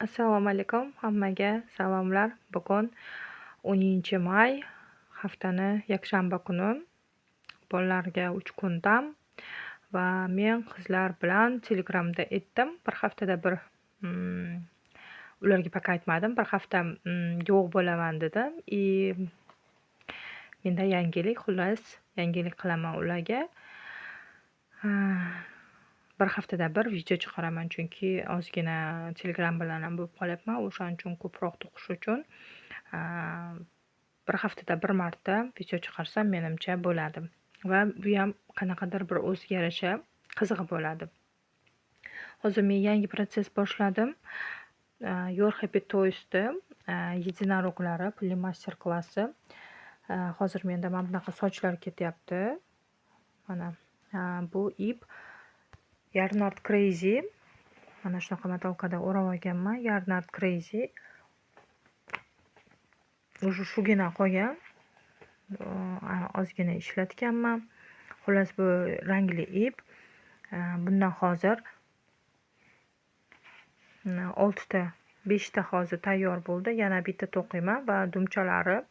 Assalomu alaykum, hammaga salomlar. Bugun 10-may, haftani yakshanba kuni. Bolalarga 3 kun dam va men qizlar bilan Telegramda aytdim. Bir haftada bir ularga paka aytmadim. Bir hafta yo'q bo'laman dedim. Menda yangilik, xullas, yangilik qilaman ularga. Bir haftada bir video chiqaraman, chunki ozgina Telegram bilan ham bo'lib qolyapman. O'shaning uchun ko'proq to'qish uchun bir haftada bir marta video chiqarsam menimcha bo'ladi va bu ham qanaqadir bir o'ziga yarasha qizig'i bo'ladi. Hozir men yangi protsess boshladim. Your Happy Toys'da единороglari pulli master klassi. Hozir menda mana bunaqa sochlar ketyapti. Mana bu ip Yarnard Crazy. Mana shunaqa metalkada o'rab olganman. Yarnard Crazy. Shugina qolgan. Ozgina ishlatganman. Xullas, bu rangli ip. Bundan hozir 6 ta, 5 ta hozir tayyor bo'ldi. Yana bitta to'qiyman va dumchalari,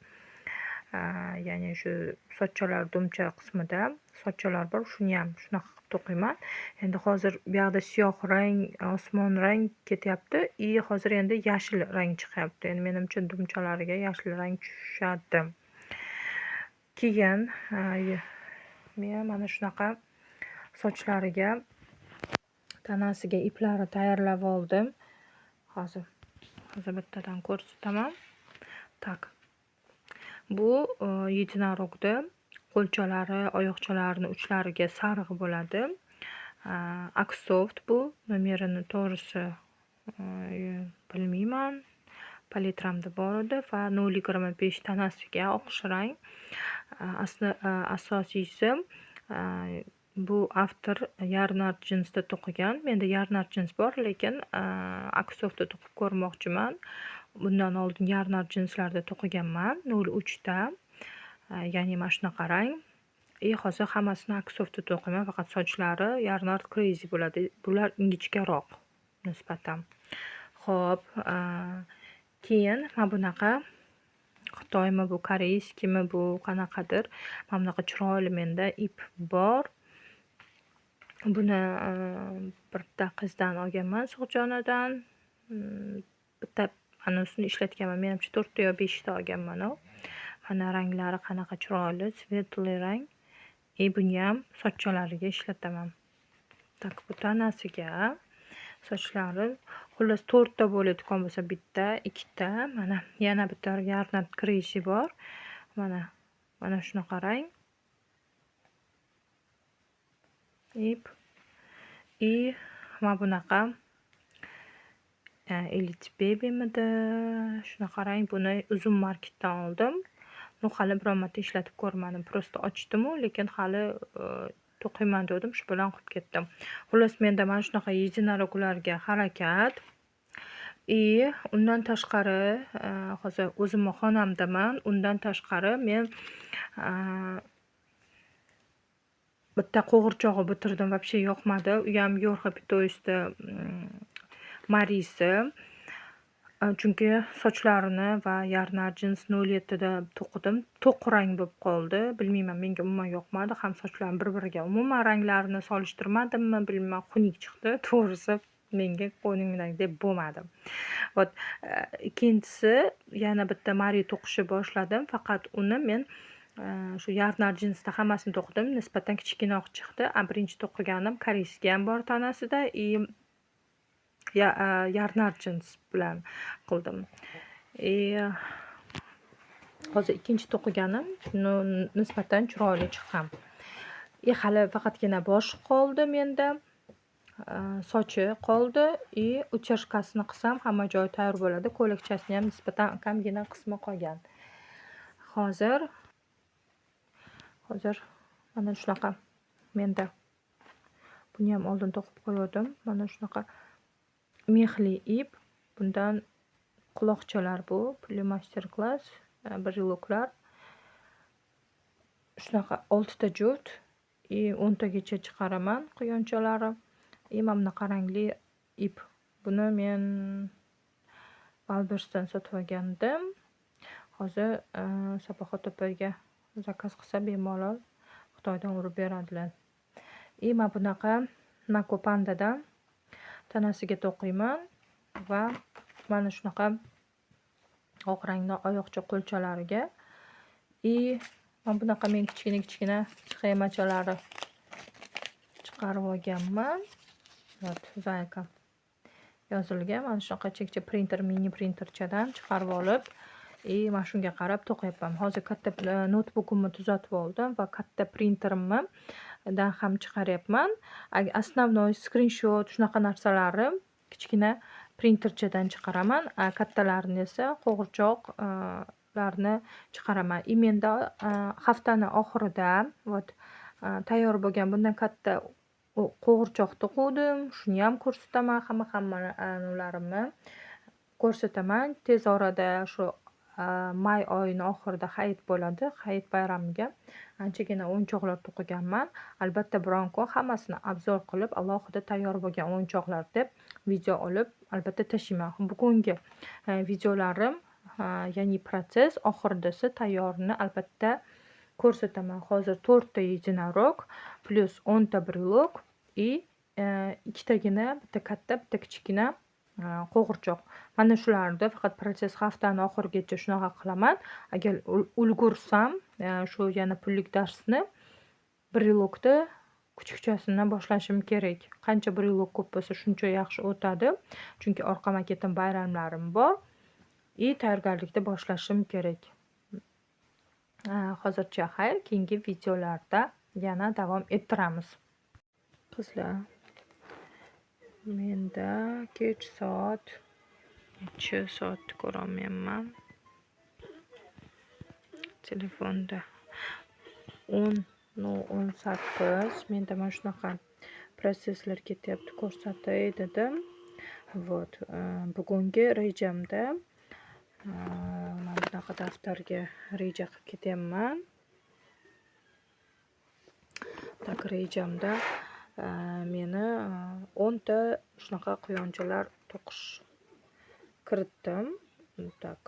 ya'ni shu sochchalar dumcha qismida sochchalar bor. Shuni ham shunaqa qilib to'qiyman. Endi hozir bu yoqda siyoh rang, osmon rang ketyapti. Hozir endi yashil rang chiqyapti. Endi menimcha dumchalariga yashil rang tushadi. Keyin men mana shunaqa sochlariga tanasiga iplarni tayyorlab oldim. Hozir bittadan ko'rsataman. Tak. Bu единорогda qo'lchalari, oyoqchalarining uchlariga sariq bo'ladi. Aksoft bu. Nomerini to'g'risi bilmayman. Palitramda bor edi va 0,5 tanasiga oqish rang. Asosiysi bu avtor Yarnard jinsda to'qigan. Menda Yarnard jins bor, lekin Aksoftda to'qib ko'rmoqchiman. Bundan oldin Yarnard jinslarda to'qiganman, 0,3 ta. Ya'ni mana shunaqa rang. Hozir hammasini Aksoftda to'qiyman, faqat sochlari Yarnard Crazy bo'ladi. Bular ingichkaroq nisbatan. Xo'p, keyin mana bunaqa Xitoymi bu, koreyskimi bu, qanaqadir mana bunaqa chiroyli menda ip bor. Buni bitta qizdan olganman, So'g'jonadan. Bitta anusini ishlatganman. Menimcha 4 ta yo 5 ta olganman. Mana ranglari qanaqa chiroyli, svetli rang. Buni ham sochchalariga ishlataman. Tak, bu tanasiga sochlari. Xullas 4 ta bo'ladigan bo'lsa bitta, 2 ta. Mana yana bitta Yarnard Crazy bor. Mana shunaqa rang. Ip. Mana bunaqa Elite Baby'midi? Shunaqa rang. Buni uzun marketdan oldim. Hali biror marta ishlatib ko'rmadim. Prosta ochdim, lekin hali to'qiyman dedim, shu bilan qilib ketdim. Xullas, menda mana shunaqa единорогlarga harakat. Undan tashqari, hozir o'zimning xonamdaman. Undan tashqari men bitta qo'g'irchog'i bitirdim, вообще yoqmadi. U ham Your Happy Toys'da Marisi. Chunki sochlarini va Yarnard jins 07 da to'qidim. To'q rang bo'lib qoldi. Bilmayman, menga umuman yoqmadi. Ham sochlarim bir-biriga umuman ranglarini solishtirmadimmi, bilmayman, xunuk chiqdi. To'g'risi, menga qo'ynimdagidek bo'lmadi. Ikkinchisi, yana bitta Mari to'qishni boshladim, faqat uni men shu Yarnard jinsda hammasini to'qidim. Nisbatan kichkinoq chiqdi. Birinchi to'qiganim koreyski ham bor tanasida. Yarnard jins bilan qildim. Hozir ikkinchi to'qiganim nisbatan chiroyli chiqqan. Hali faqatgina boshi qoldi menda. Sochi qoldi. Uchirshkasini qilsam hamma joyi tayyor bo'ladi. Ko'ylakchasini ham nisbatan kamgina qismi qolgan. Hozir mana shunaqa menda. Buni ham oldin to'qib qo'ydim. Mana shunaqa mexli ip. Bundan quloqchalar bu. Pulli master class, briloklar. Shunaqa 6 ta juft, 10 tagacha chiqaraman quyonchalari. Mana bunaqa rangli ip. Buni men Valbers'dan sotib olgandim. Hozir Sabohat opaga zakaz qilsa bemalol Xitoydan urib beradilar. Men bunaqa Nako Pandadan tanasiga to'qiyman va mana shunaqa oq rangli oyoqcha qo'lchalariga mana bunaqa men kichkina sxemachalari chiqarib olganman. Zayka yozilgan. Mana shunaqa chekcha printer, mini printerchadan chiqarib olib, mana shunga qarab to'qiyapman. Hozir katta notebookimni tuzatib oldim va katta printerimni dan ham chiqaryapman. Основной screenshot shunaqa narsalarim kichkina printerchadan chiqaraman. Kattalarini esa qo'g'irchoqlarni chiqaraman. Menda haftani oxirida tayyor bo'lgan bundan katta qo'g'irchoq to'quvdim. Shuni ham ko'rsataman. Hammalarimni ko'rsataman. Tez orada shu may oyining oxirida hayit bo'ladi. Hayit bayramiga anchagina o'yinchoqlar to'qiganman. Albatta biron kun hammasini obzor qilib, alohida tayyor bo'lgan o'yinchoqlar deb video olib albatta tashlayman. Bugungi videolarim, ya'ni protsess oxiridasi tayyorini albatta ko'rsataman. Hozir 4 ta единорог plus 10 ta brelok ikkitagina, bitta katta, bitta kichkina qo'g'irchoq. Mana shularni faqat protsess haftani oxirigacha shunaqa qilaman. Agar ulgursam, shu yana pullik darsni brelokda kuchukchasidan boshlashim kerak. Qancha brelok ko'p bo'lsa, shuncha yaxshi o'tadi. Chunki orqama ketin bayramlarim bor. Tayyorgarlikda boshlashim kerak. Hozircha xayr, keyingi videolarda yana davom ettiramiz. Qizlar, menda kech soat necha soatni ko'rolmayman. Telefonda 10:18. Menda mana shunaqa protsesslar ketyapti, ko'rsatay dedim. Bugungi rejamda mana bunaqa daftarga reja qilib ketyapman. Tak rejamda meni 10 ta shunaqa quyonchalar to'qish kiritdim. Tak.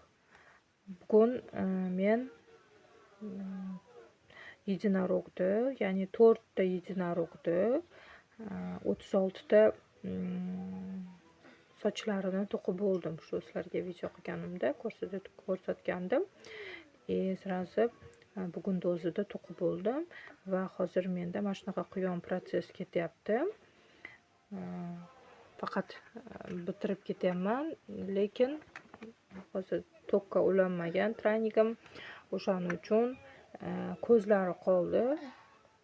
Bugun men единорогni, ya'ni 4 ta единорогni, 36 ta sochlarini to'qib bo'ldim. Shu sizlarga video qilganimda ko'rsatgandim. Sразу bugun o'zida to'qib bo'ldim va hozir menda mana shunaqa quyon protsess ketyapti. Faqat bitirib ketyapman, lekin hozir to'kka ulanmagan treningim. O'shaning uchun ko'zlari qoldi.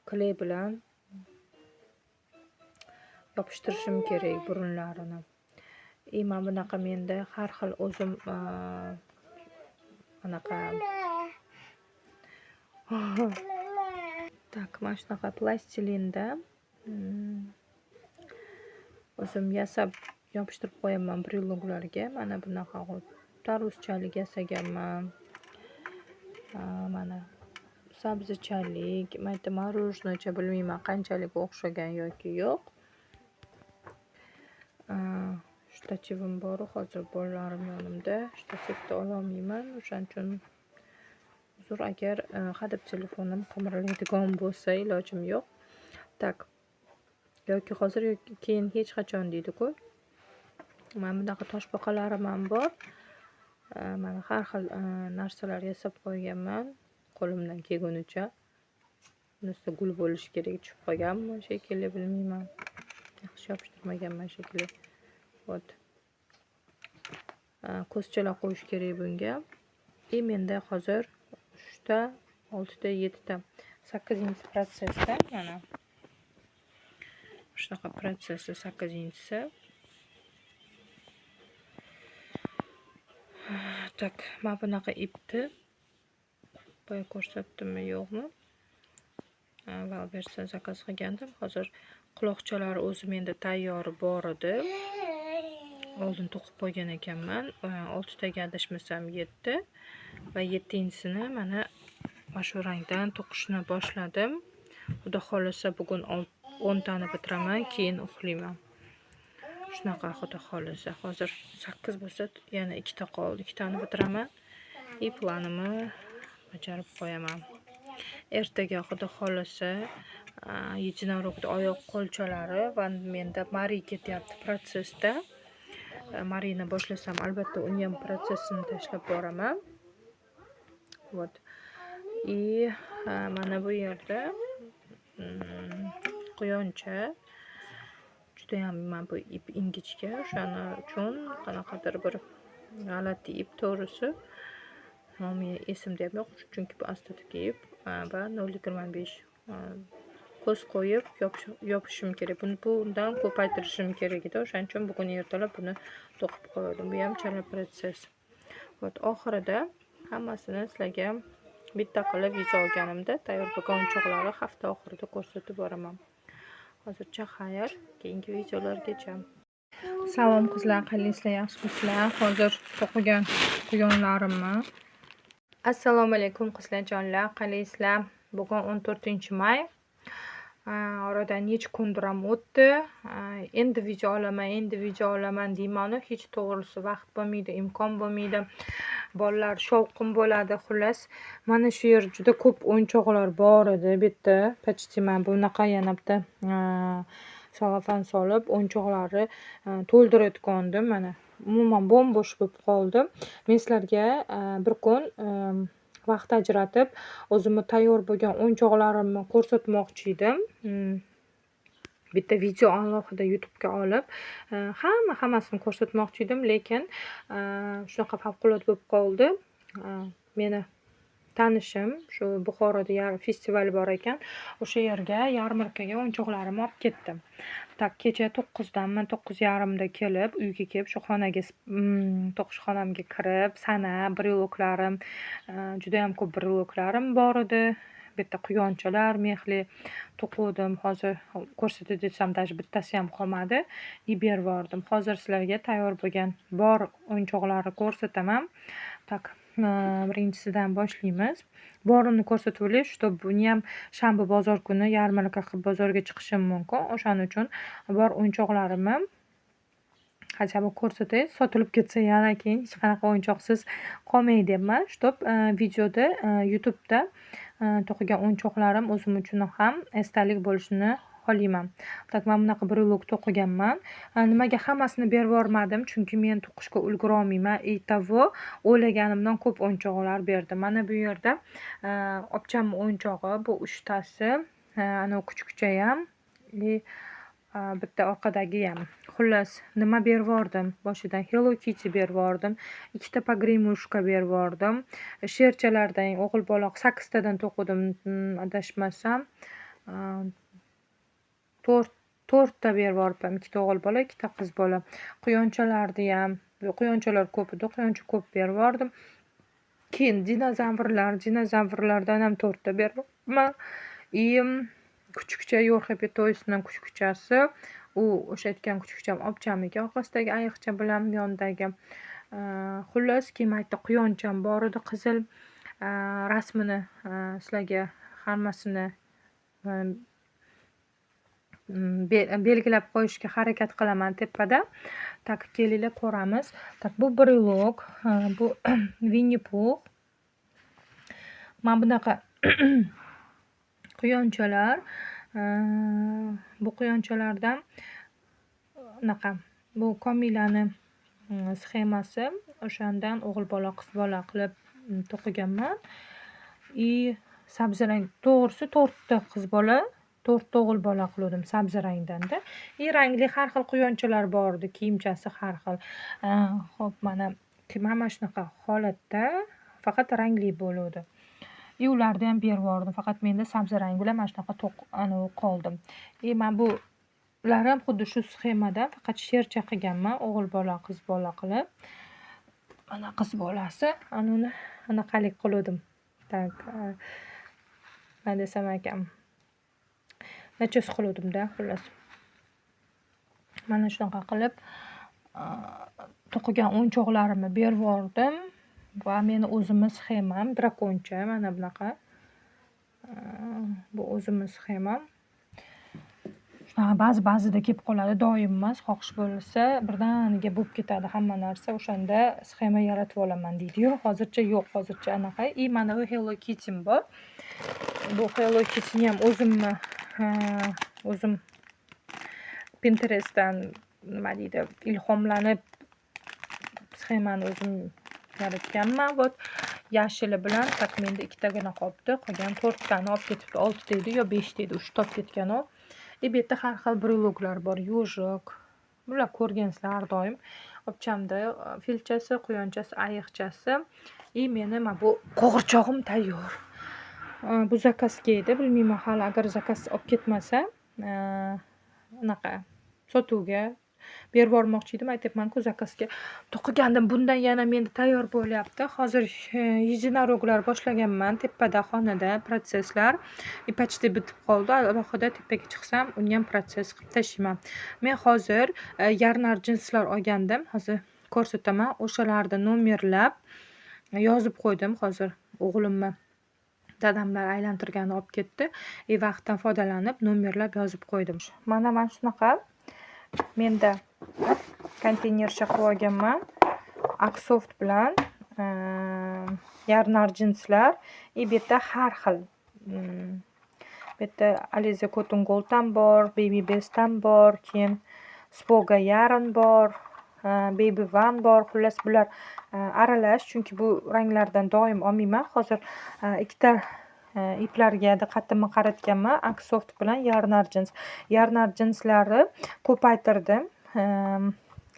Kley bilan yopishtirishim kerak burunlarini. Mana bunaqa menda har xil o'zim anaqa tak, mana shunaqa plastilinda o'zim yasab yopishtirib qo'yaman breloklarga. Mana bunaqa tarvuzchalik yasaganman. Mana sabzichalik, mayda morojnocha, bilmayman qanchalik o'xshagan yoki yo'q. Shtativim bor, hozir bolalarim yonimda. Shtativni ololmayman, o'shaning uchun uzr agar hadeb telefonim qimirlaydigan bo'lsa, ilojim yo'q. Tak. Yoki hozir yoki keyin hech qachon deydi-ku. Mana bunaqa toshbaqalarim ham bor. Mana har xil narsalar yasab qo'yganman qo'limdan kelgunicha. Bunisi gul bo'lishi kerak, tushib qolganmi shekilli, bilmayman. Yaxshi yopishtirmaganman shekilli. Ko'zchalar qo'yish kerak bunga. Menda hozir 3 ta, 6 ta, 7 ta, 8-chi protsessda mana shunaqa protsessda 8-chisi. Tak, mana bunaqa ipni boya ko'rsatdimmi yo'qmi? Valbers'dan zakaz qilgandim. Hozir quloqchalar o'zi menda tayyor bor edi. Oldin to'qib qo'ygan ekanman. 6 taga adashmasam 7 va 7-chisini mana shu rangdan to'qishni boshladim. Xudo xolisa bugun 10 tani bitiraman, keyin uxlayman. shunaqa xudo xohlasa. Hozir 8 bo'lsa, yana 2 ta qoldi. 2 tani bitiraman. Planimni bajarib qo'yaman. Ertaga xudo xohlasa единорогda oyoq qo'lchalari va menda Mari ketyapti protsessda. Marini boshlasam, albatta uni ham protsessini tashlab boraman. Вот. И mana bu yerda quyoncha juda ham men bu ip ingichka, o'shaning uchun qanaqadir bir g'alati ip to'g'risi. Nomi esimda ham yo'q, chunki bu astatga ip va 0.25 ko'z qo'yib yopishim kerak. Bundan ko'paytirishim kerak edi. O'shaning uchun bugun ertalab buni to'qib qo'ydim. Bu ham chala protsess. Вот oxirida hammasini sizlarga bitta qilib video olganimda tayyor bo'lgan o'yinchoqlarni hafta oxirida ko'rsatib boraman. Hozircha xayr, keyingi videolargacha. Salom qizlar, qaysizlar, yaxshimisizlar? Hozir to'qigan quyonlarimni. Assalomu alaykum qizlar jonlar, qaysizlar? Bugun 14-may. Oradan necha kundir ham o'tdi. Endi video olaman deyman, hech to'g'risi vaqt bo'lmaydi, imkon bo'lmaydi. Bolalar shovqin bo'ladi. Xullas, mana shu yer juda ko'p o'yinchoqlar bor edi. Bitta почти men bunaqa yana bitta salofan solib o'yinchoqlarni to'ldirayotgandim. Mana umuman bo'sh bo'lib qoldi. Men sizlarga bir kun vaqt ajratib o'zimni tayyor bo'lgan o'yinchoqlarimni ko'rsatmoqchi edim. Bitta video alohida YouTube'ga olib hammasini ko'rsatmoqchi edim, lekin shunaqa favqulodda bo'lib qoldi. Meni tanishim shu Buxoroda festival bor ekan, o'sha yerga yarmarkaga o'yinchoqlarimni olib ketdim. Tak kecha 9:00danmi 9:30da kelib, uyga kelib, shu xonaga to'qish xonamga kirib, briloklarim, juda ham ko'p briloklarim bor edi. Bitta quyonchalar, mehli to'quvdim. Hozir ko'rsatib desam, даже bittasi ham qolmadi. Berib yubordim. Hozir sizlarga tayyor bo'lgan bor o'yinchoqlarni ko'rsataman. Tak, birinchisidan boshlaymiz. Borini ko'rsatib o'tay, чтобы buni ham shanba bozor kuni yarmarka qilib bozorga chiqishim mumkin. O'shaning uchun bor o'yinchoqlarimni hajaba ko'rsatay, sotilib ketsa yana keyin hech qanaqa o'yinchoqsiz qolmay deyapman. Чтобы videoda YouTube'da to'qigan o'yinchoqlarim o'zim uchun ham esdalik bo'lishini xohlayman. Tak, men bunaqa brilok to'qiganman. Nimaga hammasini berib yubormadim? Chunki men to'qishga ulgura olmayman. Itago o'ylaganimdan ko'p o'yinchoqlar berdi. Mana bu yerda opchamning o'yinchog'i, bu 3 tasi, ana kuchukcha ham, bitta orqadagi ham. Xullas, nima berib yubordim? Boshidan Hello Kitty berib yubordim. 2 ta pogremushka berib yubordim. Sherchalardan o'g'il bola 8 tadan to'qidim, adashmasam. 4 ta berib yubordim. 2 ta o'g'il bola, 2 ta qiz bola. Quyonchalarni ham, quyonchalar ko'p edi, quyoncha ko'p berib yubordim. Keyin dinozavrlardan ham 4 ta berib yubordim. Kuchukcha Your Happy Toys'ning kuchukchasi, u o'sha aytgan kuchukcham opchamniki, orqasidagi ayiqcha bilan yonidagi. Xullas, keyin aytdi quyoncham bor edi, qizil. Rasmini sizlarga hammasini belgilab qo'yishga harakat qilaman tepada. Tak, kelinglar ko'ramiz. Tak, bu brilok, bu Winnie Pooh. Men bunaqa quyonchalar, bu quyonchalardan unaqa, bu Komilani sxemasi, o'shandan o'g'il bola, qiz bola qilib to'qiganman. Sabzi rang, to'g'risi 4 ta qiz bola, 4 ta o'g'il bola qildim sabzi rangdanda. Rangli har xil quyonchalar bor edi, kiyimchasi har xil. Xo'p, mana shunaqa holatda faqat rangli bo'ladi. Ularni ham berib yubordim. Faqat menda sabzi rang bilan mana shunaqa qoldim. Men bular ham xuddi shu sxemada faqat shercha qilganman, o'g'il bola, qiz bola qilib. Mana qiz bolasi, uni anaqalik qildim. Tak, nima desam ekan, nachos qildim-da, xullas. Mana shunaqa qilib to'qigan o'yinchoqlarimni berib yubordim. Va meni o'zimning sxemam, drakoncha, mana bunaqa. Bu o'zimning sxemam. ba'zida kelib qoladi, doim emas. Xohish bo'lsa birdaniga bo'lib ketadi hamma narsa. O'shanda sxema yaratib olaman deydi-yu. Hozircha yo'q, hozircha anaqa. Mana bu Hello Kitty'm bor. Bu Hello Kitty'ni ham o'zim Pinterest'dan nima deydi, ilhomlanib sxemani o'zim yaratganman. Vot yashili bilan tak menda ikkitagina qolibdi. Qolgan 4 tani olib ketibdi. 6 ta edi yo 5 ta edi, 3 ta olib ketgan u. Bu yerda har xil breloklar bor. Yo'jiq. Bular ko'rgansizlar har doim. Opchamda filchasi, quyonchasi, ayiqchasi. Meni mana bu qo'g'irchog'im tayyor. Bu zakazga edi. Bilmayman, hali agar zakaz olib ketmasa, anaqa sotuvga berib yubormoqchi edim. Aytyapman-ku, zakazga to'qigandim. Bundan yana menda tayyor bo'lyapti. Hozir единорогlar boshlaganman tepada xonada protsesslar. Почти bitib qoldi. Alohida tepaga chiqsam, uni ham protsess qilib tashlayman. Men hozir yarnar jinslar olgandim. Hozir ko'rsataman. O'shalarni nomerlab yozib qo'ydim. Hozir o'g'limni dadamlar aylantirgani olib ketdi. Vaqtdan foydalanib nomerlab yozib qo'ydim. Mana shunaqa menda konteynercha qilib olganman. Aksoft bilan yarnar jinslar. Bu yerda har xil. Bu yerda Alize Cotton Gold ham bor, Baby Best ham bor, keyin Spoga Yarn bor, Baby One bor. Xullas bular aralash, chunki bu ranglardan doim olmayman. Hozir ikkita iplarga diqqatimni qaratganman. Aksoft bilan yarnar jins. Yarnar jinslari ko'paytirdim.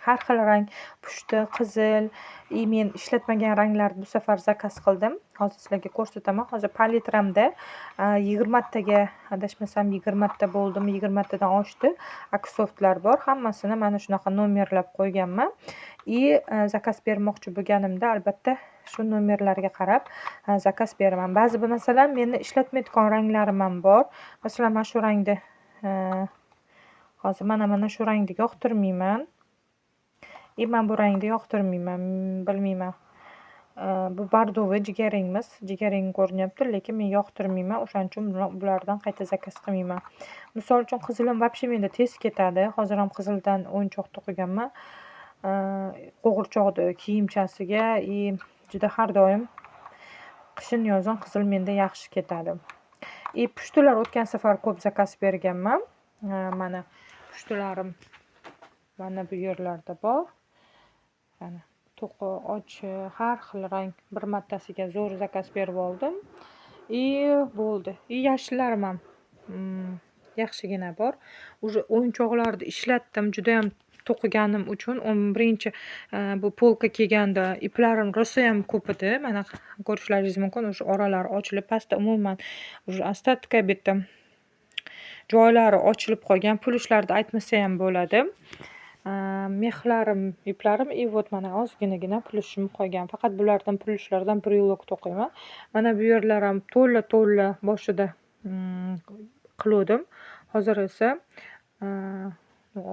Har xil rang, pushti, qizil, men ishlatmagan ranglarni bu safar zakaz qildim. Hozir sizlarga ko'rsataman. Hozir palitramda 20 taga, adashmasam 20 ta bo'ldimi, 20 tadan oshdi. Aksoftlar bor. Hammasini mana shunaqa nomerlab qo'yganman. Zakaz bermoqchi bo'lganimda albatta shu nomerlarga qarab zakaz beraman. Ba'zi masalan meni ishlatmaydigan ranglarim ham bor. Masalan, mana shu rangda hozir mana shu rangni yoqtirmayman. Men bu rangni yoqtirmayman. Bilmayman. Bu bordoviy jigarrangmas. Jigarrang ko'rinyapti, lekin men yoqtirmayman. O'shaning uchun bulardan qayta zakaz qilmayman. Misol uchun qizilim vobshe menda tez ketadi. Hozir ham qizildan o'yinchoq to'qiganman. Qo'g'irchoqni kiyimchasiga juda har doim qishin yozin qizil menda yaxshi ketadi. Pushtilar o'tgan safar ko'p zakaz berganman. Mana pushtilarim mana bu yerlarda bor. Mana to'qi, ochiq, har xil rang bir martasiga zo'r zakaz berib oldim. Bo'ldi. Yashillarim ham yaxshigina bor. Уже o'yinchoqlarni ishlatdim. Juda ham to'qiganim uchun 11-chi bu polka kelganda iplarim rosa ham ko'p edi. Mana ko'rishlaringiz mumkin. O'sha oralari ochilib, pastda umuman уже остатка bitta joylari ochilib qolgan. Plyushlarni aytmasa ham bo'ladi. Mexlarim, iplarim vot mana ozginagina plyushim qolgan. Faqat bulardan plyushlardan brelok to'qiyman. Mana bu yerlar ham to'la boshida qildim. Hozir esa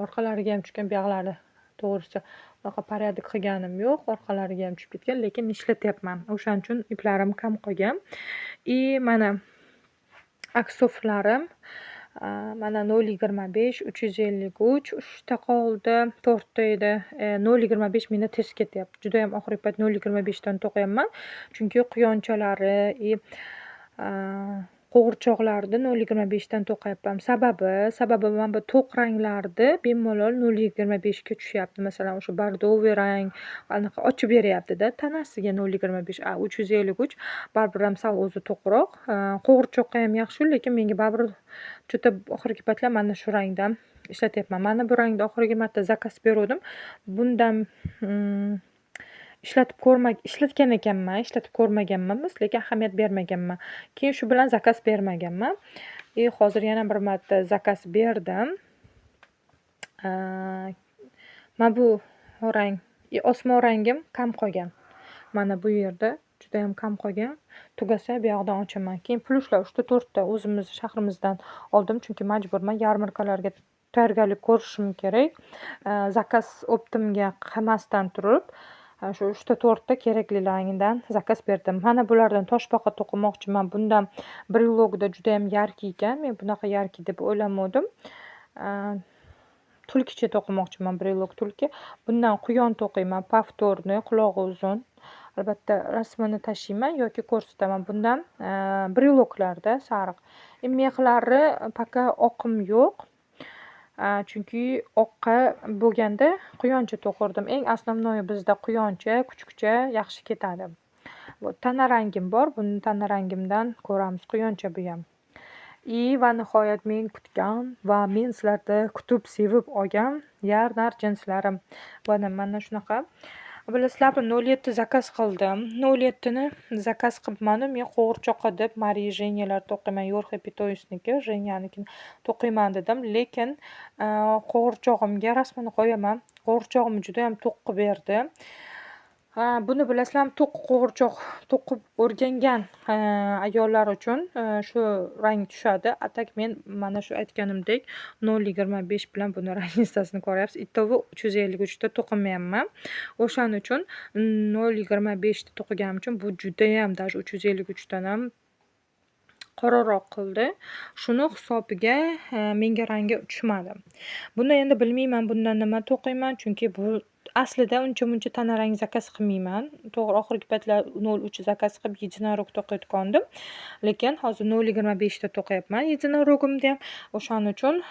orqalariga ham tushgan, buyoqlari to'g'risi unaqa porядок qilganim yo'q. Orqalariga ham tushib ketgan, lekin ishlatyapman. O'shaning uchun iplarim kam qolgan. Mana aksoflarim mana 0.25, 353, 3 ta qoldi, 4 ta edi. 0.25 menda tez ketyapti. Juda ham oxirgi payt 0.25 dan to'qiyapman. Chunki quyonchalari qo'g'irchoqlarni 0.25 dan to'qiyapman. Sababi mana bu to'q ranglarni bemalol 0.25 ga tushyapti. Masalan, o'sha bordoviy rang anaqa ochib beryapti-da tanasiga 0.25. 353 baribir ham sal o'zi to'qroq. Qo'g'irchoqqa ham yaxshi, lekin menga baribir juda oxirgi paytlar mana shu rangdan ishlatyapman. Mana bu rangda oxirgi marta zakaz berdim. Bundan ishlatgan ekanman, ishlatib ko'rmaganman, lekin ahamiyat bermaganman. Keyin shu bilan zakaz bermaganman. Hozir yana bir marta zakaz berdim. Mana bu rang, osmon rangim kam qolgan. Mana bu yerda juda ham kam qolgan. Tugasa bu yoqdan ochaman. Keyin plyushlar 3-4 ta o'zimiz shahrimizdan oldim, chunki majburman, yarmarkalarga tayyorgarlik ko'rishim kerak. Zakaz optimga qilmasdan turib shu 3-4 ta keraklilardan zakaz berdim. Mana bulardan toshbaqa to'qimoqchiman. Bundan brelokda juda ham yarki ekan. Men bunaqa yarki deb o'ylamadim. tulkicha to'qimoqchiman, brelok tulki. Bundan quyon to'qiyman, повторный, qulog'i uzun. Albatta rasmini tashiyman yoki ko'rsataman. Bundan breloklarda sariq. Mexlari paka oqim yo'q. Chunki oqqa bo'lganda quyoncha to'qirdim. Eng основной bizda quyoncha, kuchukcha yaxshi ketadi. Bu tana rangim bor. Buni tana rangimdan ko'ramiz. Quyoncha bu ham. Va nihoyat men kutgan va men sizlarda kutib sevib olgan yarnar jinslarim. Mana shunaqa. Bilasizlarmi, 07 zakaz qildim. 07 ni zakaz qilibman. Men qo'g'irchoqqa deb Mariya Jenyalar to'qiyman. Yorxe Pitoyusniki, Jenyanikini to'qiyman dedim. Lekin qo'g'irchog'imga rasmini qo'yaman. Qo'g'irchog'im juda ham to'qqi berdi. Buni bilasizlarmi, qo'g'irchoq to'qib o'rgangan ayollar uchun shu rang tushadi. Atak men mana shu aytganimdek 0.25 bilan buni rang listasini ko'ryapsiz. Itovi 353 ta to'qimayapman. O'shaning uchun 0.25 ta to'qiganim uchun bu juda ham даже 353 dan ham qoraroq qildi. Shuni hisobiga menga rangi tushmadi. Buni endi bilmayman bundan nima to'qiyman, chunki bu aslida uncha-muncha tana rang zakaz qilmayman. To'g'ri, oxirgi paytlar 03 zakaz qilib единорог to'qiyotgandim. Lekin hozir 0.25 ta to'qiyapman единорогimda ham. O'shaning uchun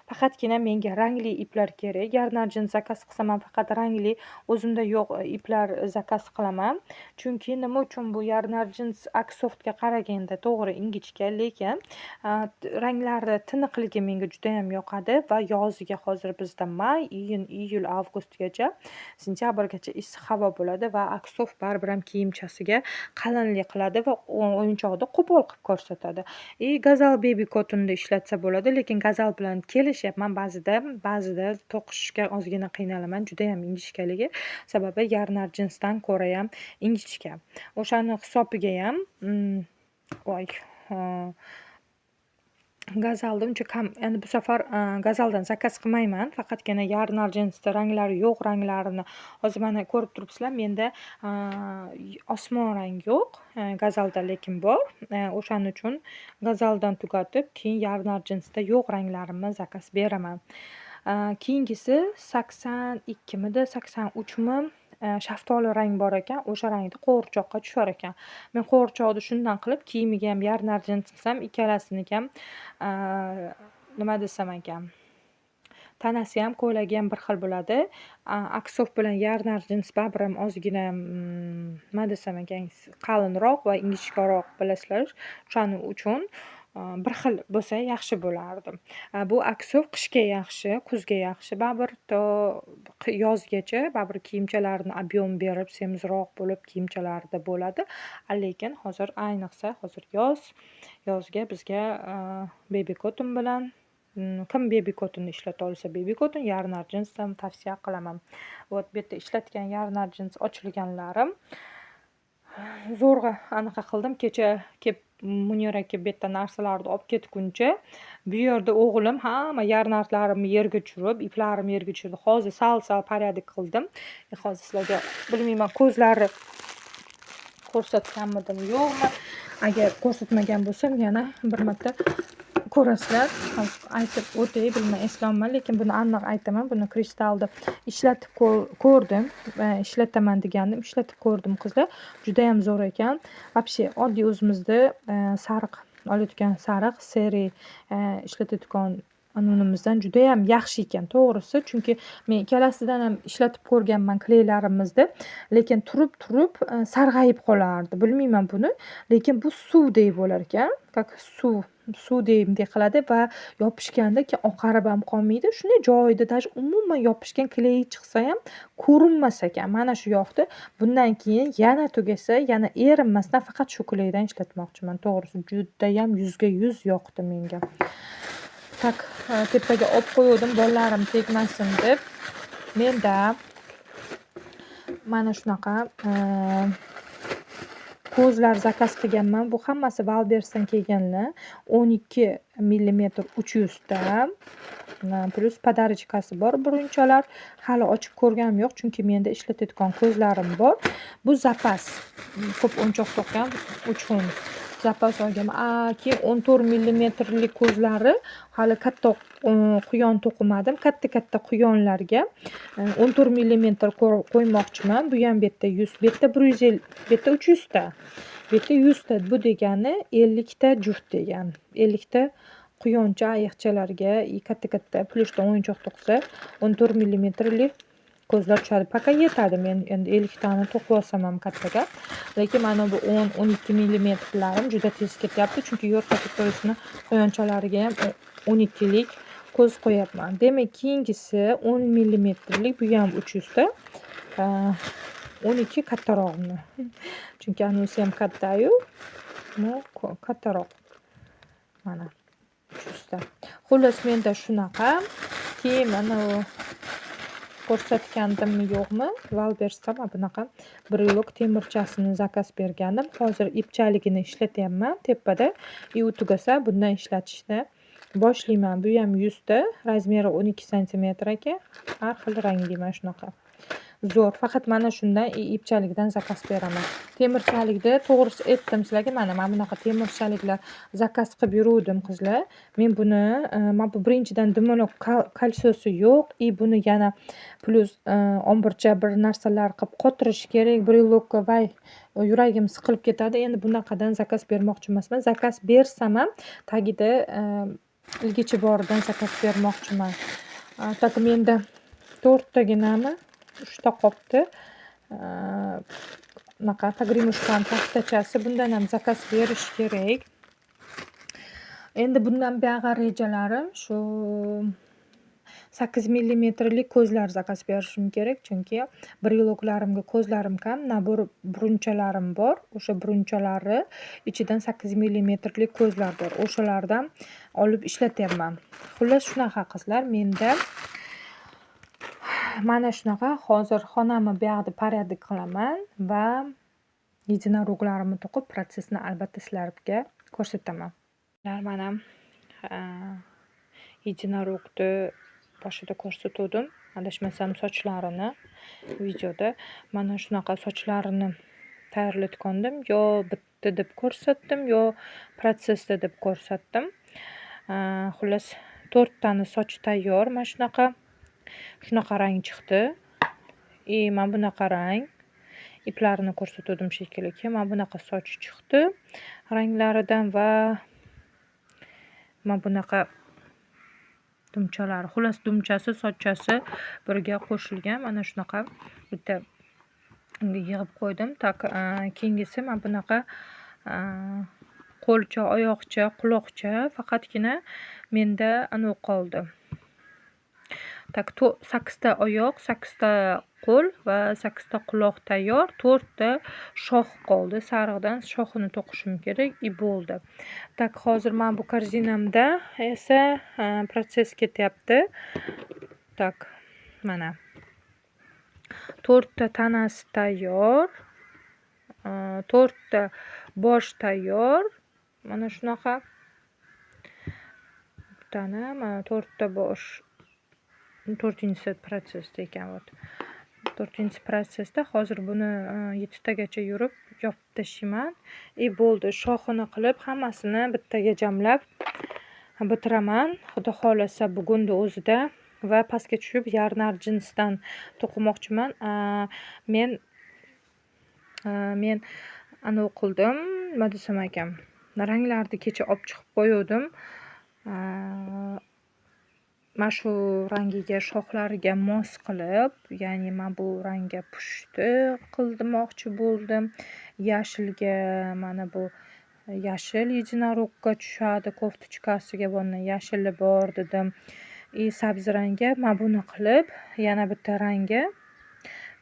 faqatgina menga rangli iplar kerak. Yarnar jins zakaz qilsam ham faqat rangli, o'zimda yo'q iplar zakaz qilaman. Chunki nima uchun bu yarnar jins Aksoftga qaraganda to'g'ri ingichka, lekin ranglari tiniqligi menga juda ham yoqadi va yoziga hozir bizda may, iyun, iyul, avgustgacha, sentyabrgacha issiq havo bo'ladi va Aksoft baribir ham kiyimchasiga qalinlik qiladi va o'yinchoqda qo'pol qilib ko'rsatadi. Gazal baby cottonda ishlatsa bo'ladi, lekin gazal bilan kelishyapman ba'zida to'qishga ozgina qiynalaman. Juda ham ingichkaligi sababi yarnar jinsdan ko'ra ham ingichka. O'shani hisobiga ham gazalda uncha kam, endi bu safar gazaldan zakaz qilmayman. Faqatgina yarnar jinsda ranglari yo'q ranglarini hozir mana ko'rib turibsizlar. Menda osmon rang yo'q, gazalda lekin bor. O'shaning uchun gazaldan tugatib, keyin yarnar jinsda yo'q ranglarimni zakaz beraman. Keyingisi 82 midi, 83 mi shaftoli rang bor ekan. O'sha rangda qo'g'irchoqqa tushar ekan. Men qo'g'irchoqni shundan qilib kiyimiga ham yarnar jins qilsam, ikkalasiniga ham nima desam ekan, tanasi ham ko'ylagi ham bir xil bo'ladi. Aksof bilan yarnar jins baribir ham ozgina nima desam ekan, qalinroq va ingichkaroq, bilasizlar. O'shaning uchun bir xil bo'lsa yaxshi bo'lardi. Bu Aksof qishga yaxshi, kuzga yaxshi, baribir to yozgacha baribir kiyimchalarni объем berib semizroq bo'lib kiyimchalarida bo'ladi. Lekin hozir ayniqsa hozir yozga bizga baby cotton bilan kim baby cottonni ishlata olsa baby cotton, yarnar jinsdan tavsiya qilaman. Bu yerda ishlatgan yarnar jins ochilganlarim zo'rg'a anaqa qildim. Kecha kelib Munira aka bu yerda narsalarni olib ketguncha bu yerda o'g'lim hamma yarnarlarimni yerga tushirib, iplarimni yerga tushirdi. Hozir sal porядок qildim. Hozir sizlarga bilmayman ko'zlari ko'rsatganmidim yo'qmi? Agar ko'rsatmagan bo'lsam yana bir marta ko'rasizlar. Aytib o'tay, bilmay eslolmayman, lekin buni aniq aytaman. Buni kristalda ishlatib ko'rdim. Ishlataman degandim, ishlatib ko'rdim qizlar. Juda ham zo'r ekan. Вообще oddiy o'zimizda sariq olayotgan sariq seri ishlatayotgan anonimizdan juda ham yaxshi ekan to'g'risi. Chunki men ikkalasidan ham ishlatib ko'rganman kleylarimizni, lekin turib sarg'ayib qolardi. Bilmayman buni, lekin bu suvdek bo'lar ekan. Как suvdek qiladi va yopishganda keyin oqarib ham qolmaydi. Shunday joyida даже umuman yopishgan kley chiqsa ham ko'rinmas ekan. Mana shu yoqda bundan keyin yana tugasa, yana erinmasdan faqat shu kleydan ishlatmoqchiman. To'g'risi juda ham 100% yoqdi menga. Tak tepaga olib qo'ydim bolalarim tegmasin deb. Menda mana shunaqa ko'zlar zakaz qilganman. Bu hammasi Valbersdan kelganlar. 12 mm 300 ta. Plus podarочкasi bor burunchalar. Hali ochib ko'rganim yo'q, chunki menda ishlatayotgan ko'zlarim bor. Bu zapas. Ko'p o'nchoq to'qqan uchun zapas olganman. Keyin 14 millimetrlik ko'zlari hali katta quyon to'qimadim. Katta quyonlarga 14 millimetr qo'ymoqchiman. Bu ham bu yerda 100, bu yerda 150, bu yerda 300 ta. Bu yerda 100 ta. Bu degani 50 ta juft degani. 50 ta quyoncha ayiqchalarga katta plyushdan o'yinchoq to'qisa 14 millimetrlik ko'zlar tushadi. Paka yetadi. Men endi 50 tani to'qib olsam ham kattaga. Lekin mana bu 10-12 millimetrlarim juda tez ketyapti, chunki yo'rg'a to'risini quyonchalariga ham 12 lik ko'z qo'yapman. Demak, keyingisi 10 millimetrlik, bu ham 300 ta. 12 kattarog'ini. Chunki anisi ham katta-yu, bu kattaroq. Mana 300 ta. Xullas, menda shunaqa. Keyin mana ko'rsatgandimmi yo'qmi, Valbersda mana bunaqa brilok temirchasini zakaz bergandim. Hozir ipchaligini ishlatyapman tepada. U tugasa bundan ishlatishni boshlayman. Bu ham 100 ta, razmeri 12 sm ekan. Har xil rangli mana shunaqa. Zo'r. Faqat mana shundan ipchalikdan zakaz beraman. Temirchalikda to'g'risi aytdim sizlarga, mana bunaqa temirchaliklar zakaz qilib yuruvdim qizlar. Men buni mana bu birinchidan dimaloq kolsosi yo'q, buni yana plus omburcha bir narsalar qilib qotirish kerak. Brilokka voy yuragim siqilib ketadi. Endi bunaqadan zakaz bermoqchi emasman. Zakaz bersam ham tagida ilgichi boridan zakaz bermoqchiman. Tak menda 4 taginami 3 ta qopti. Bunaqa pogremushkan taxtachasi, bundan ham zakaz berish kerak. Endi bundan buyog'i rejalarim shu 8 millimetrlik ko'zlar zakaz berishim kerak, chunki briloklarimga ko'zlarim kam, nabor burunchalarim bor. O'sha burunchalari ichidan 8 millimetrlik ko'zlar bor. O'shalardan olib ishlatyapman. Xullas shunaqa qizlar, menda mana shunaqa. Hozir xonamni bu yoqda porядок qilaman va единороглаrimni to'qib protsessni albatta sizlarga ko'rsataman. Mana единорогni boshida ko'rsatdim. Adashmasam sochlarini videoda mana shunaqa sochlarini tayyorlatgandim. Yo bitta deb ko'rsatdim, yo protsessda deb ko'rsatdim. Xullas 4 tani soch tayyor. Mana shunaqa rang chiqdi. Mana bunaqa rang. Iplarini ko'rsatdim shekilli. Mana bunaqa soch chiqdi ranglaridan va mana bunaqa dumchalari. Xullas dumchasi, sochchasi birga qo'shilgan. Mana shunaqa bitta yig'ib qo'ydim. Tak keyingisi mana bunaqa qo'lcha, oyoqcha, quloqcha. Faqatgina menda anu qoldi. Tak 8 ta oyoq, 8 ta qo'l va 8 ta quloq tayyor. 4 ta shox qoldi. Sariqdan shoxini to'qishim kerak. Bo'ldi. Tak hozir men bu korzinamda esa protsess ketyapti. Tak mana 4 ta tanasi tayyor. 4 ta bosh tayyor. Mana shunaqa. Tana mana 4 ta bosh. 4-chi protsessda ekan. 4-chi protsessda hozir buni 7 tagacha yurib yopib tashlayman. Bo'ldi. Shoxini qilib hammasini bittaga jamlab bitiraman. Xudo xolasa bugunning o'zida va pastga tushib yarnar jinsdan to'qimoqchiman. Men anu qildim. Nima desam ekan? Ranglarni kecha olib chiqib qo'ydim. Mana shu rangiga, shoxlariga mos qilib, ya'ni men bu rangga pushti qilmoqchi bo'ldim. Yashilga mana bu yashil единорогga tushadi, koftichkasiga bundan yashili bor dedim. Sabzi rangga mana buni qilib, yana bitta rangga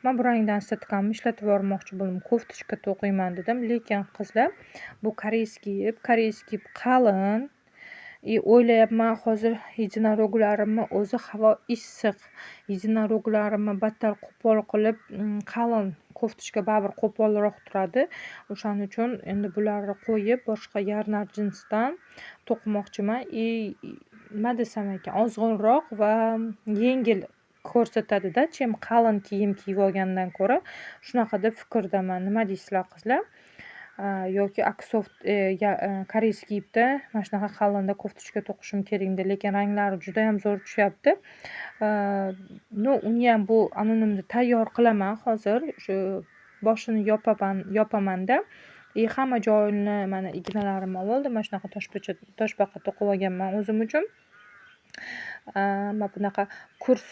men bu rangdan sirtqamni ishlatib yubormoqchi bo'ldim. Koftichka to'qiyman dedim, lekin qizlar bu koreyskiy qalin. O'ylayapman hozir единорогlarimni o'zi havo issiq. единорогlarimni battar qo'pol qilib qalin koftichka baribir qo'polroq turadi. O'shaning uchun endi bularni qo'yib boshqa yarnar jinsdan to'qimoqchiman. Nima desam ekan, ozg'inroq va yengil ko'rsatadi-da, qalin kiyim kiyib olgandan ko'ra. Shunaqa deb fikrdaman. Nima deysizlar qizlar? yoki Aksoft koreyskiy ipda mana shunaqa qalinda koftochka to'qishim kerak edi, lekin ranglari juda ham zo'r tushyapti. Uniyam bu anonimni tayyor qilaman hozir. Shu boshini yopamanda. Hamma joyini mana ignalarimni oldim. Mana shunaqa toshbaqa to'qib olganman o'zim uchun. Mana bunaqa kurs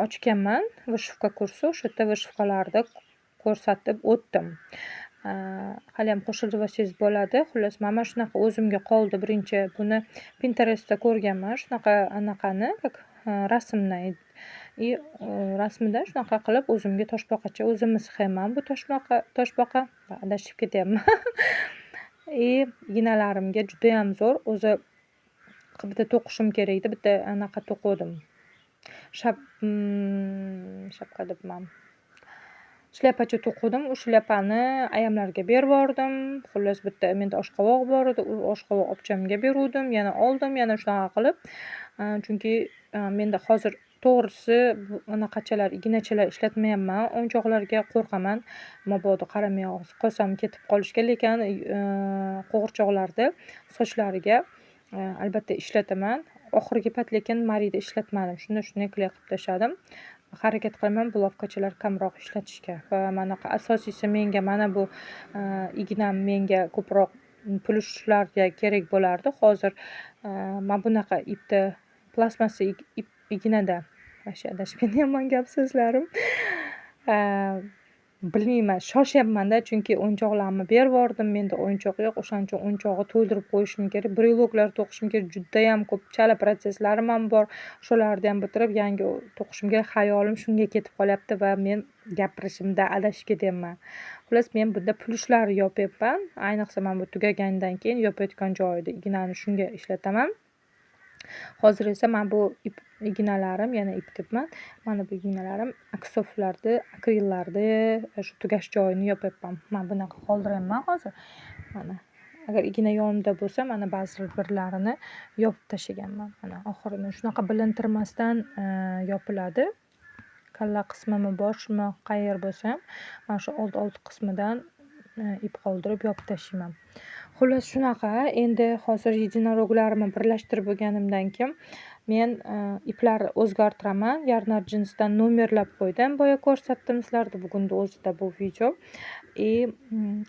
ochganman, vishivka kursi. O'sha yerda vishivkalarni ko'rsatib o'tdim. Hali ham qo'shilib olsangiz bo'ladi. Xullas, mana shunaqa o'zimga qoldi. Birinchi buni Pinterestda ko'rganman. Shunaqa anaqani, rasmni. Rasmida shunaqa qilib o'zimga toshbaqacha o'zimni sxemam bu toshbaqa. Adashib ketyapman. Ignalarimga juda ham zo'r. O'zi bitta to'qishim kerak edi. Bitta anaqa to'qidim. Shapka debman. Shlyapacha to'qidim. U shlyapani ayamlarga berib yubordim. Xullas, bitta menda oshqovoq bor edi. U oshqovoq opchamga beruvdim, yana oldim, yana shunaqa qilib. Chunki menda hozir to'g'risi anaqachalar, ignachalar ishlatmayapman. O'yinchoqlarga qo'rqaman. Mabodo qaramay qolsam ketib qolishga, lekin qo'g'irchoqlarda sochlariga albatta ishlataman. Oxirgi payt lekin Marida ishlatmadim. Shunday qilib tashladim. Harakat qilaman bulovkachalar kamroq ishlatishga. Va mana asosiysi menga mana bu ignam menga ko'proq plushlarga kerak bo'lardi. Hozir mana bunaqa ipda plastmassa ignada adashib ketyapman gap so'zlarim. Bilmayman, shoshyapman-da, chunki o'yinchoqlarni berib yubordim. Menda o'yinchoq yo'q. O'shaning uchun o'yinchoqni to'ldirib qo'yishim kerak. Briloklar to'qishim kerak. Juda ham ko'p chala protsesslarim ham bor. Shularni ham bitirib yangi to'qishim kerak. Xayolim shunga ketib qolyapti va men gapirishimda adashib ketyapman. Xullas, men bunda plushlarni yopyapman. Ayniqsa mana bu tugagandan keyin yopayotgan joyida ignani shunga ishlataman. Hozir esa mana bu ignalarim, yana ip debman. Mana bu ignalarim aksoflarni, akrillarni shu tugash joyini yopyapman. Mana bunaqa qoldiraman hozir. Mana agar igna yonimda bo'lsa, mana ba'zi birlarini yopib tashlaganman. Mana oxirini shunaqa bilintirmasdan yopiladi. Kalla qismimi boshmi, qayer bo'lsa ham, mana shu old qismidan ip qoldirib yopib tashlayman. Xullas shunaqa. Endi hozir единорогlarimni birlashtirib bo'lganimdan keyin men iplarni o'zgartiraman. Yarnar jinsdan nomerlab qo'ydim. Boya ko'rsatdim sizlarga bugunning o'zida bu video.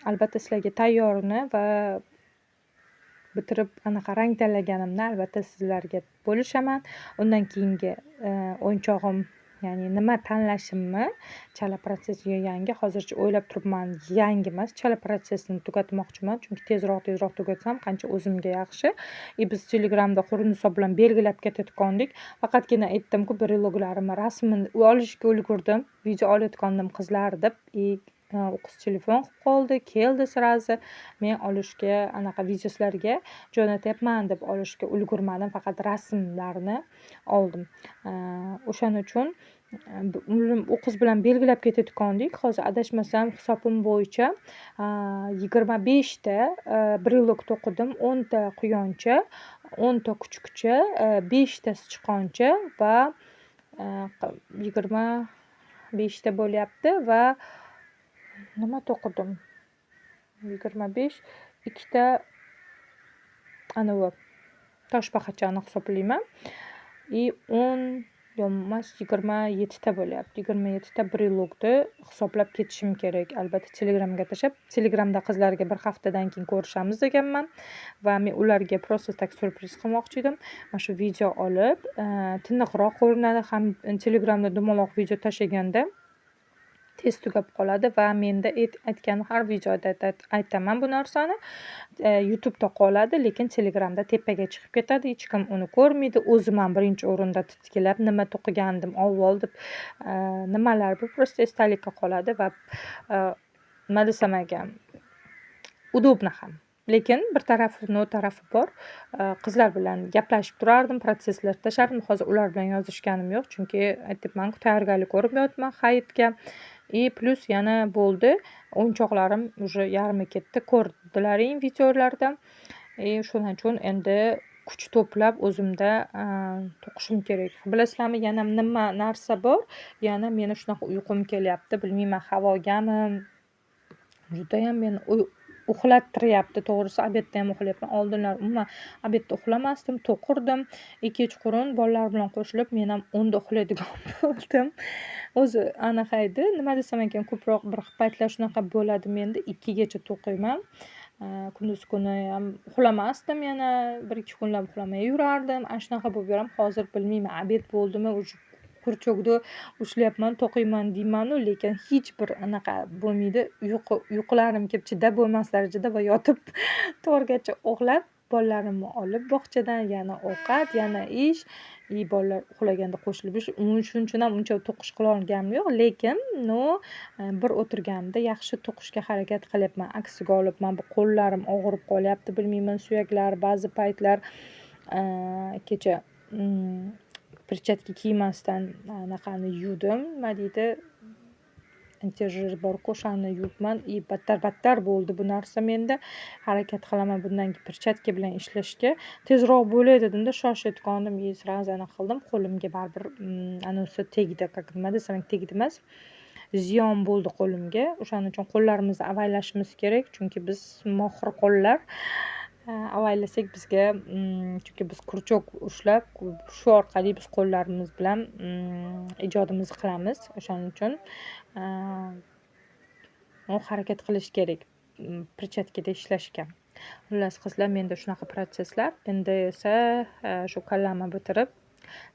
Albatta sizlarga tayyorini va bitirib anaqa rang tanlaganimni albatta sizlarga bo'lishaman. Undan keyingi o'yinchog'im, ya'ni nima tanlashimni chala protsessiga yangi hozircha o'ylab turibman. Yangi emas, chala protsessini tugatmoqchiman. Chunki tezroq tugatsam qancha o'zimga yaxshi. Biz Telegramda Qurniso bilan belgilab ketayotgandik. Faqatgina aytdim-ku, briloglarimni rasmini olishga ulgurdim. Video olayotgandim qizlar deb. U qiz telefon qilib qoldi, keldi sirazi. Men olishga, anaqa videolarga jo'natyapman deb olishga ulgurmadim. Faqat rasmlarni oldim. O'shaning uchun u qiz bilan belgilab ketayotgandik. Hozir adashmasam hisobim bo'yicha 25 ta brilog to'qidim, 10 ta quyoncha, 10 ta kuchukcha, 5 ta sichqoncha va 25 ta bo'lyapti va nima to'qidim? 25, 2 ta anavi toshbaqachani hisoblayman. 10 emas, 27 ta bo'lyapti. 27 ta brilogni hisoblab ketishim kerak. Albatta Telegramga tashlab, Telegramda qizlarga bir haftadan keyin ko'rishamiz deganman va men ularga просто tak surpriz qilmoqchi edim. Mana shu video olib, tiniqroq ko'rinadi, ham Telegramda dumaloq video tashlaganda tez tugab qoladi va menda aytgan har videoda aytaman bu narsani. YouTube'da qoladi, lekin Telegramda tepaga chiqib ketadi. Hech kim uni ko'rmaydi. O'zim ham birinchi o'rinda titkilab nima to'qigandim avval deb nimalar bu просто esdalikka qoladi va nima desam ekan, udobno ham. Lekin bir tarafi bor. Qizlar bilan gaplashib turardim, protsesslar tashardim. Hozir ular bilan yozishganim yo'q, chunki aytibman-ku, tayyorgarlik ko'ryapman hayitga. Plus yana bo'ldi. O'yinchoqlarim уже yarmi ketdi. Ko'rdilaring videolarda. Shuning uchun endi kuch to'plab o'zimda to'qishim kerak. Bilasizlarmi, yana nima narsa bor? Yana meni shunaqa uyqum kelyapti. Bilmayman, havogami. Juda ham meni uxlattiryapti. To'g'risi obedda ham uxlayapman. Oldinlari umuman obedda uxlamasdim, to'qirdim. Kechqurun bolalar bilan qo'shilib men ham 10 da uxlaydigan bo'ldim. O'zi anaqa edi, nima desam ekan, ko'proq bir paytlar shunaqa bo'ladi menda, 2 gacha to'qiyman. Kunduz kuni ham uxlamasdim, yana 1-2 kunlab uxlamay yurardim. Ana shunaqa bo'lib yuram. Hozir bilmayman, obed bo'ldimi, уже kurchokda ushlayapman, to'qiyman deyman-u, lekin hech bir anaqa bo'lmaydi. Uyqularim kelib chidab bo'lmas darajada va yotib 4gacha uxlab, bolalarimni olib bog'chadan, yana ovqat, yana ish, bolalar uxlaganda qo'shilib yurish. Shuning uchun ham uncha to'qish qila olganim yo'q, lekin bir o'tirganimda yaxshi to'qishga harakat qilyapman. Aksiga olibman, bu qo'llarim og'rib qolyapti, bilmayman, suyaklar ba'zi paytlar kecha perchatka kiymasdan anaqani yuvdim, nima deydi, antijer bor-ku, o'shani yuvibman. Battar bo'ldi bu narsa menda. Harakat qilaman bundan keyin perchatka bilan ishlashga. Tezroq bo'lay dedimda, shoshayotgandim, sразу anaqa qildim. Qo'limga baribir anisi tegdi, nima desam, tegdi emas, ziyon bo'ldi qo'limga. O'shaning uchun qo'llarimizni avaylashimiz kerak, chunki biz mohir qo'llar. Avaylasak bizga, chunki biz kurchok ushlab, shu orqali biz qo'llarimiz bilan ijodimizni qilamiz. O'shaning uchun harakat qilish kerak perchatkada ishlashga. Xullas qizlar, menda shunaqa protsesslar. Endi esa shu kallamni bitirib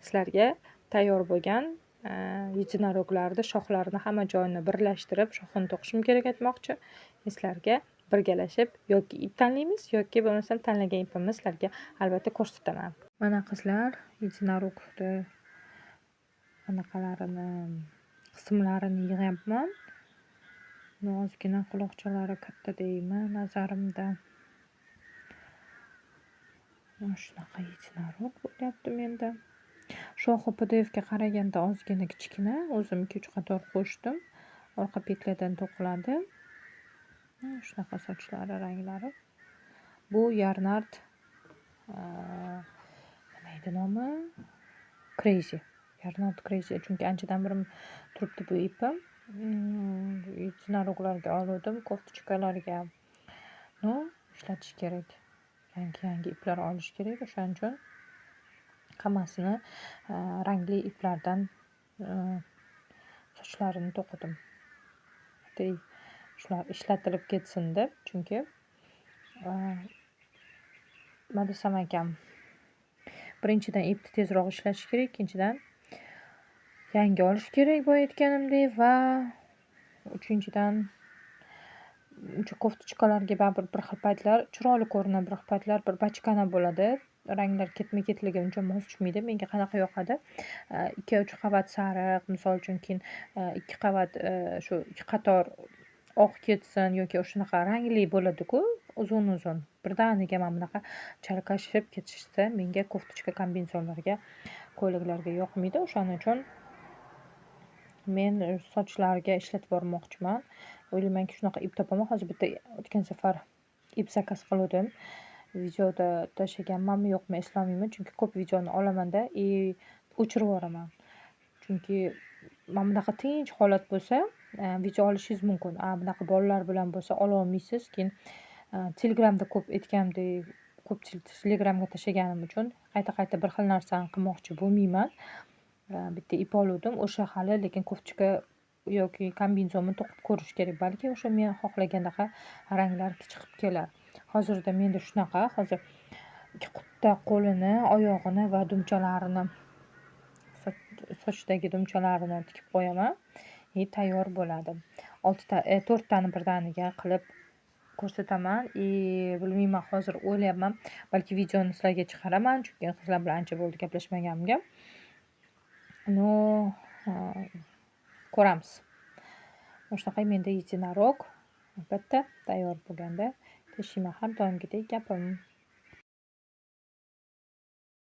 sizlarga tayyor bo'lgan yechinaroglarni shoxlarini hamma joyini birlashtirib shoxini to'qishim kerak aytmoqchi. Sizlarga birgalashib yoki ip tanlaymiz, yoki bo'lmasam tanlagan ipimni sizlarga albatta ko'rsataman. Mana qizlar, yechinarogni anaqalarini, qismlarini yig'yapman. Ozgina quloqchalari katta deyman, nazarimda. Shunaqa yechinarog bo'lyapti menda. Shoxi PDF ga qaraganda ozgina kichkina, o'zim 2-3 qator qo'shdim. Orqa pekladan to'qiladi. Shunaqa sochlari, ranglari. Bu Yarnard nima edi nomi? Crazy. Yarnard Crazy, chunki anchadan beri turibdi bu ipim. Yechinaroglarga oldim, koftichkalarga ishlatish kerak. Yangi iplar olish kerak. O'shaning uchun hammasini rangli iplardan sochlarini to'qidim. Shular ishlatilib ketsin deb, chunki nima desam ekan, birinchidan ipni tezroq ishlatish kerak, ikkinchidan yangi olish kerak bu aytganimdek, va uchinchidan uncha koftichkalarga baribir bir xil paytlar chiroyli ko'rinadi, bir xil paytlar bir bachkana bo'ladi. Ranglar ketma-ketligi uncha mos tushmaydi. Menga qanaqa yoqadi? 2-3 qavat sariq, misol uchun, keyin 2 qavat shu 2 qator oq ketsin yoki o'shanaqa rangli bo'ladi-ku, uzun-uzun. Birdaniga mana bunaqa chalkashib ketishsa, menga koftichka, kombinezonlarga, ko'ylaklarga yoqmaydi. O'shaning uchun men sochlarga ishlatib bormoqchiman. O'ylaymanki, shunaqa ip topaman. Hozir bitta o'tgan safar ip zakaz qildim. Videoda tashlaganmanmi yo'qmi eslolmayman, chunki ko'p videoni olamanda, o'chirib yuboraman. Chunki mana bunaqa tinch holat bo'lsa, video olishingiz mumkin. Bunaqa bolalar bilan bo'lsa ololmaysiz. Keyin Telegramda ko'p aytganimdek, ko'pchilik Telegramga tashlaganim uchun qayta bir xil narsani qilmoqchi bo'lmayman. Bitta ip oldim, o'sha hali, lekin koftichka yoki kombinezonni to'qib ko'rish kerak. Balki o'sha men xohlagandaqa ranglar chiqib kelar. Hozirda menda shunaqa, hozir 2 qutda qo'lini, oyog'ini va dumchalarini, sochdagi dumchalarini tikib qo'yaman. Tayyor bo'ladi. 4 tani birdaniga qilib ko'rsataman. Bilmayman, hozir o'ylayapman, balki videoni sizlarga chiqaraman, chunki qizlar bilan ancha bo'ldi gaplashmaganimga. Ko'ramiz. Shunaqa menda yechinarog albatta tayyor bo'lganda tashiyman, har doimgidek gapim.